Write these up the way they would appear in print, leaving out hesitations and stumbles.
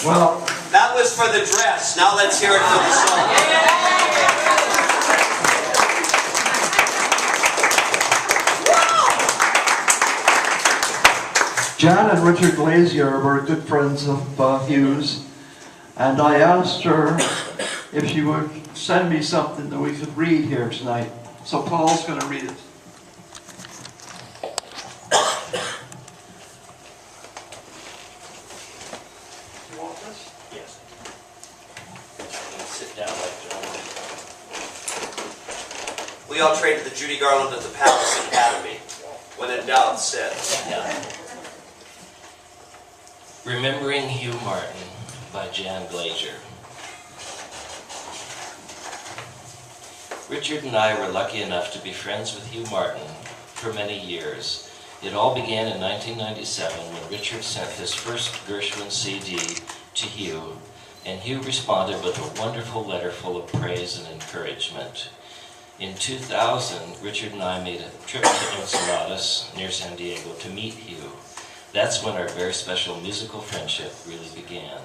Well, that was for the dress. Now let's hear it for the song. Jan and Richard Glazier were good friends of Hugh's, and I asked her if she would send me something that we could read here tonight. So Paul's going to read it. You want this? Yes. Sit down like John. We all trained at the Judy Garland at the Palace Academy. When in doubt, sit. Yeah. Remembering Hugh Martin by Jan Glazier. Richard and I were lucky enough to be friends with Hugh Martin for many years. It all began in 1997 when Richard sent his first Gershwin CD to Hugh, and Hugh responded with a wonderful letter full of praise and encouragement. In 2000, Richard and I made a trip to Ensenada near San Diego to meet Hugh. That's when our very special musical friendship really began.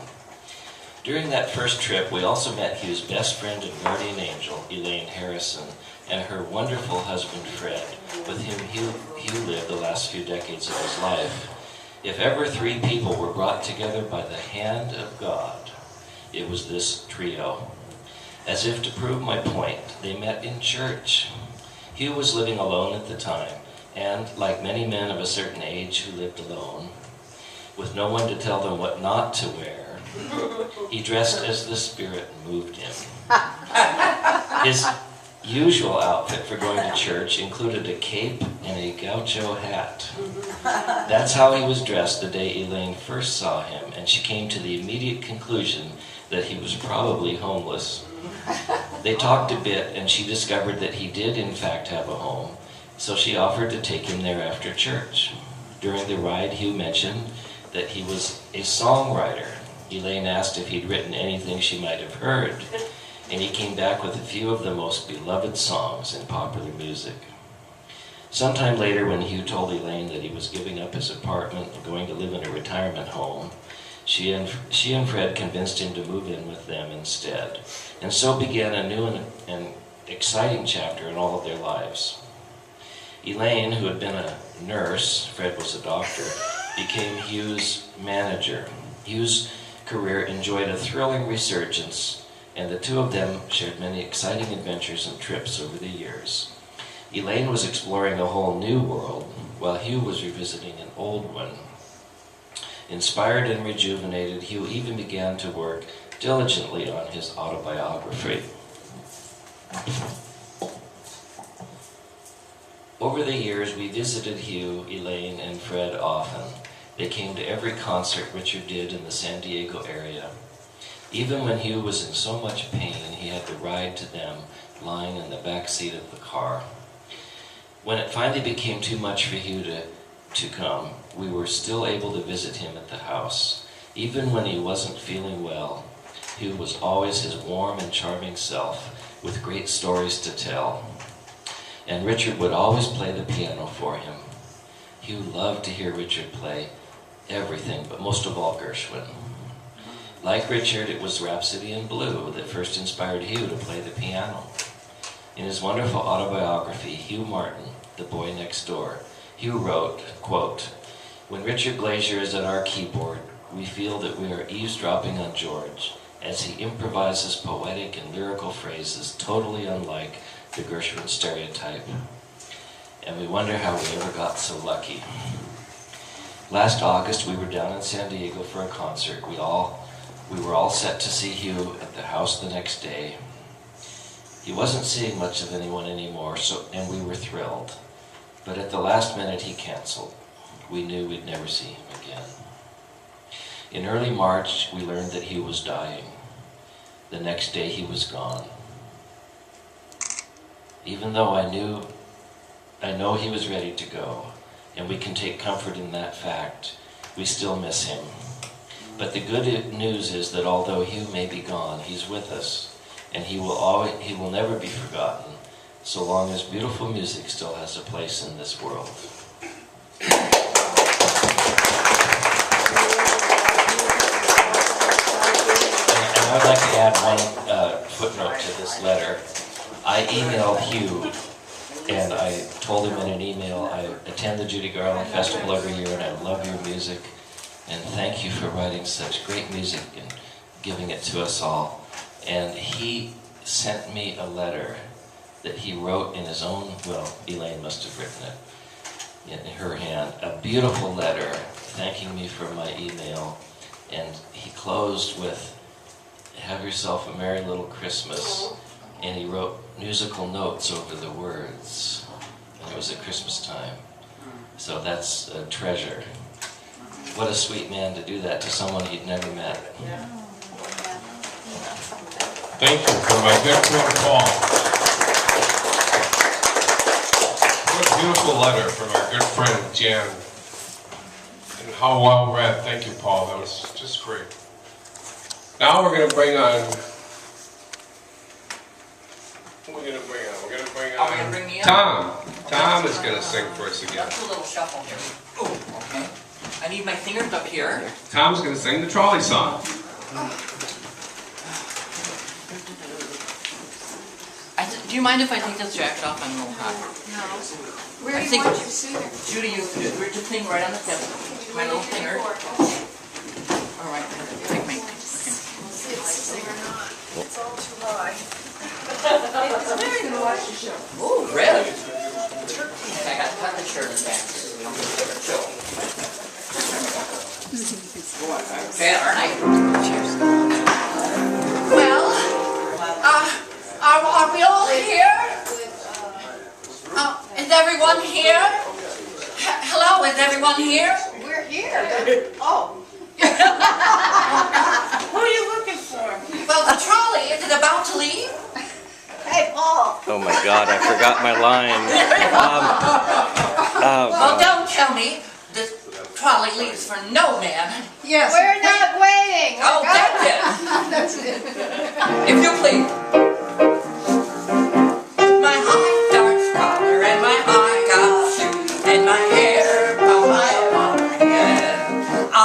During that first trip, we also met Hugh's best friend and guardian angel, Elaine Harrison, and her wonderful husband, Fred, with whom Hugh lived the last few decades of his life. If ever three people were brought together by the hand of God, it was this trio. As if to prove my point, they met in church. Hugh was living alone at the time, and, like many men of a certain age who lived alone, with no one to tell them what not to wear, he dressed as the Spirit moved him. His usual outfit for going to church included a cape and a gaucho hat. That's how he was dressed the day Elaine first saw him, and she came to the immediate conclusion that he was probably homeless. They talked a bit, and she discovered that he did in fact have a home, so she offered to take him there after church. During the ride, Hugh mentioned that he was a songwriter. Elaine asked if he'd written anything she might have heard, and he came back with a few of the most beloved songs in popular music. Sometime later, when Hugh told Elaine that he was giving up his apartment and going to live in a retirement home, she and Fred convinced him to move in with them instead. And so began a new and exciting chapter in all of their lives. Elaine, who had been a nurse, Fred was a doctor, became Hugh's manager. Hugh's career enjoyed a thrilling resurgence, and the two of them shared many exciting adventures and trips over the years. Elaine was exploring a whole new world, while Hugh was revisiting an old one. Inspired and rejuvenated, Hugh even began to work diligently on his autobiography. Over the years, we visited Hugh, Elaine, and Fred often. They came to every concert Richard did in the San Diego area. Even when Hugh was in so much pain, he had to ride to them, lying in the back seat of the car. When it finally became too much for Hugh to come, we were still able to visit him at the house. Even when he wasn't feeling well, Hugh was always his warm and charming self, with great stories to tell. And Richard would always play the piano for him. Hugh loved to hear Richard play everything, but most of all Gershwin. Like Richard, it was Rhapsody in Blue that first inspired Hugh to play the piano. In his wonderful autobiography, Hugh Martin, The Boy Next Door, Hugh wrote, quote, "When Richard Glazier is at our keyboard, we feel that we are eavesdropping on George as he improvises poetic and lyrical phrases totally unlike the Gershwin stereotype. And we wonder how we ever got so lucky." Last August, we were down in San Diego for a concert. We were all set to see Hugh at the house the next day. He wasn't seeing much of anyone anymore, and we were thrilled. But at the last minute, he canceled. We knew we'd never see him again. In early March, we learned that Hugh was dying. The next day, he was gone. Even though I know he was ready to go, and we can take comfort in that fact, we still miss him. But the good news is that although Hugh may be gone, he's with us, and he will never be forgotten, so long as beautiful music still has a place in this world. this letter. I emailed Hugh, and I told him in an email, I attend the Judy Garland Festival every year, and I love your music, and thank you for writing such great music and giving it to us all. And he sent me a letter that he wrote in his own, well, Elaine must have written it in her hand, a beautiful letter thanking me for my email, and he closed with, "Have yourself a merry little Christmas," and he wrote musical notes over the words, and it was at Christmas time. So that's a treasure. What a sweet man to do that to someone he'd never met. Thank you for my good friend Paul. What a beautiful letter from our good friend Jan. And how well read. Thank you, Paul. That was just great. Now we're going to bring on... Who are we going to bring on? We're going to bring Are we gonna on bring me up? Tom. Tom is going to sing for us again. Let's do a little shuffle here. Oh, okay. I need my fingers up here. Tom's going to sing the trolley song. Do you mind if I take this jacket off? I'm a little hot. No. Where I do you think want your suit? Judy used to do it. We're just sitting right on the tip. My little finger. All right. Take me. We'll see if I sing or not. It's all too high. It's very good to watch the show. Oh, red. I got to cut the shirt in back. I'm going to show. Okay, aren't I? Cheers. Well, Are we all here? Is everyone here? Hello, is everyone here? we're here. Oh. Who are you looking for? Well, the trolley, is it about to leave? Hey, Paul. Oh my God, I forgot my line. Well, don't tell me this trolley leaves for no man. Yes. We're not waiting. Oh, that's it. That's it. If you please. My high dark collar and my high top shoes and my hair on my head. I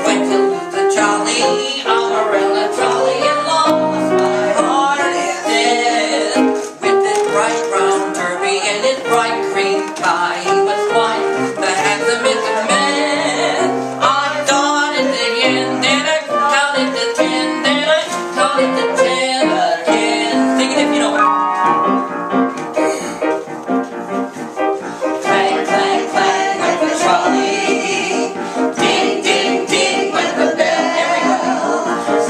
went to the trolley, umbrella trolley, and lost my heart instead. With his bright brown derby and his bright cream tie, he was quite the handsomest man. I thought at the end, then I counted to 10, then I counted to 10 again. Sing it if you know it. Clang, clang, clang went the trolley. Ding, ding, ding went the bell. Everybody.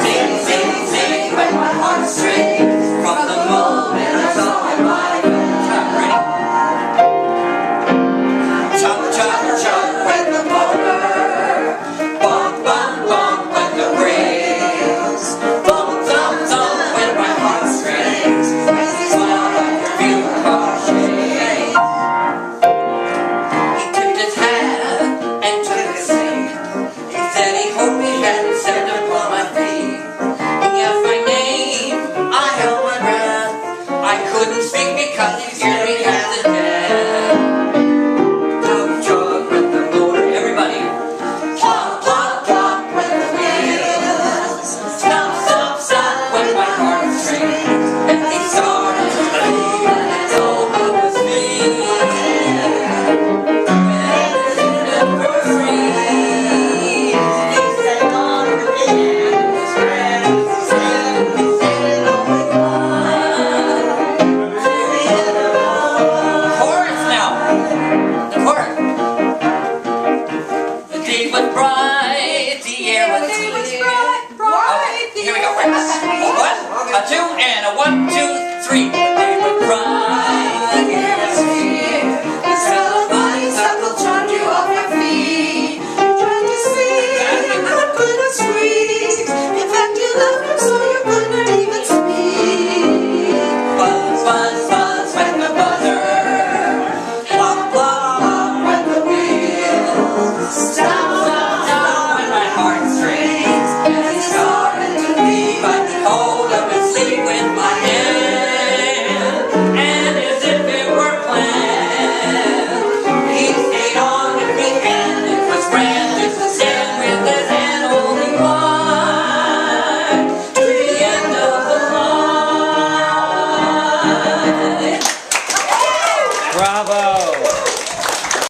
Sing, sing, sing went my heartstrings. From the moment I saw him, I went. Ready? Chug, chug, chug went the motor. Bump, bump, bump went the brakes. Thump, thump, thump went my heartstrings. As he smiled, I could feel the car shake. He tipped his hat and took a seat. He said he hoped he hadn't stepped upon my feet. He asked my name, I held my breath. I couldn't speak because he scared me half to death. Chug, chug with the motor, everybody. Plop, plop, plop with the wheels. Stop, stop, stop with my heartstrings. And he started to leave, and it's over with me. Chorus now. The chorus. The day was bright, the air was clear. Here we go. Right. A 1, a 2, and a 1.